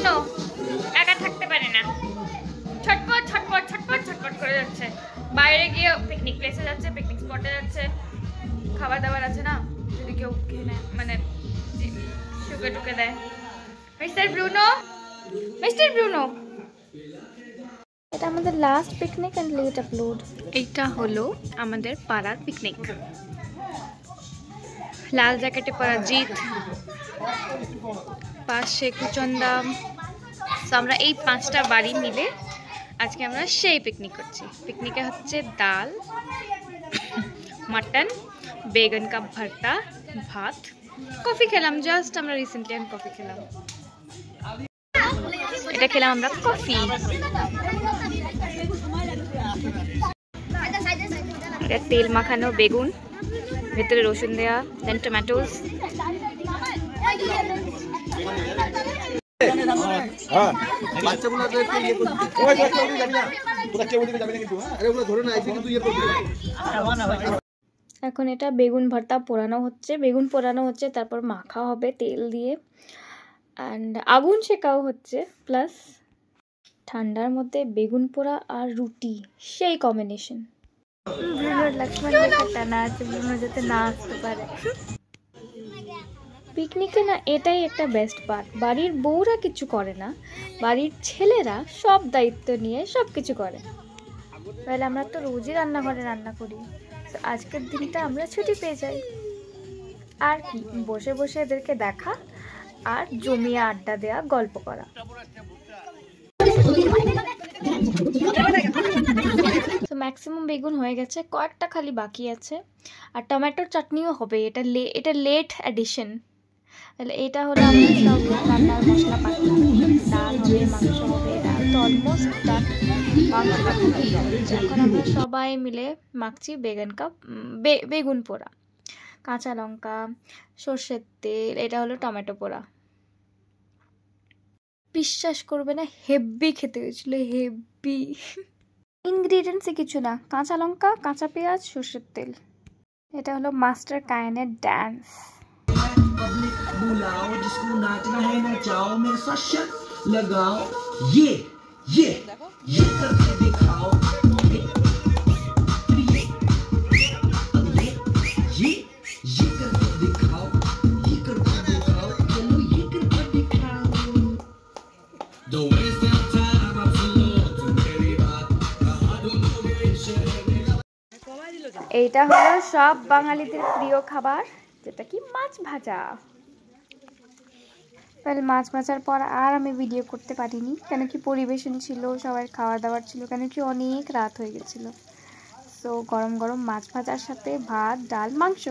Bruno একা থাকতে পারে না, ছটপট ছটপট ছটপট ছটপট করে যাচ্ছে। বাইরে গিয়ে পিকনিক প্লেসে যাচ্ছে, পিকনিক স্পটে যাচ্ছে, খাবার দাবার আছে না, যদি কেউ কিনে মানে শুকে টুকে দেয়। Mister Bruno, mister Bruno. এটা আমাদের last picnic and late upload. এইটা হলো আমাদের পাড়ার পিকনিক। লাল জ্যাকেটে পরা জিৎ, পাশে কুচন্দা। তো আমরা এই 5টা বাড়ি মিলে আজকে আমরা সেই পিকনিক করছি। পিকনিকে হচ্ছে ডাল, মাটন, বেগুন का ভর্তা, ভাত, কফি খেলাম। জাস্ট আমরা রিসেন্টলি কফি খেলাম। এটা খেলাম আমরা কফি। এটা তেল মাখানো বেগুন, ভেতরে রসুন দেয়া, দেন টমেটোস। এখন এটা বেগুন ভর্তা পোড়ানো হচ্ছে, বেগুন পোড়ানো হচ্ছে, তারপর মাখা হবে তেল দিয়ে, অ্যান্ড আগুন শেখাও হচ্ছে। প্লাস ঠান্ডার মধ্যে বেগুন পোড়া আর রুটি, সেই কম্বিনেশন। ব্রুনোর লক্ষ্মণ রেখা টানা আছে, ব্রুনো যাতে না আসতে পারে। পিকনিকে না এটাই একটা বেস্ট পার্ট। বাড়ির বউরা কিছু করে না, বাড়ির ছেলেরা সব দায়িত্ব নিয়ে সব কিছু করে। তাহলে আমরা তো রোজই রান্নাঘরে রান্না করি, আজকের দিনটা আমরা ছুটি পেয়ে যাই। আর কি, বসে বসে এদেরকে দেখা আর জমিয়ে আড্ডা দেওয়া, গল্প করা। তো ম্যাক্সিমাম বেগুন হয়ে গেছে, কয়েকটা খালি বাকি আছে। আর টমেটোর চাটনিও হবে, এটা লেট অ্যাডিশন। তাহলে এটা হলো আমাদের সব রান্নার মশলাপাতি। ডাল হবে, মাংস হবে, ডাল তো অলমোস্ট ডান, মাংসটা এখন আমরা সবাই মিলে মাখছি বেগুন পোড়া, কাঁচা লঙ্কা, সর্ষের তেল, এটা হলো টমেটো পোড়া। বিশ্বাস করবে না, হেভি খেতে হয়েছিল, হেভি। ইনগ্রিডিয়েন্টসে কিছু না, কাঁচা লঙ্কা, কাঁচা পেঁয়াজ, সর্ষের তেল। এটা হলো মাস্টার কায়েনের ডান্স। बुलाओ जिसको नाचना है नचाओ, मेरे साथ शर्त लगाओ, ये करके दिखाओ, ये करके दिखाओ, ये करके दिखाओ, चलो ये करके दिखाओ। Don't waste your time, I'm slow to मेरी बात कहा दोगे शहर में। এইটা হলো সব বাঙালিদের প্রিয় খাবার, যেটা কি মাছ ভাজা। তাহলে মাছ ভাজার পর আর আমি ভিডিও করতে পারিনি, কেন কি পরিবেশন ছিল, সবার খাওয়া দাওয়ার ছিল, কেন কি অনেক রাত হয়ে গেছিলো। সো গরম গরম মাছ ভাজার সাথে ভাত, ডাল, মাংস।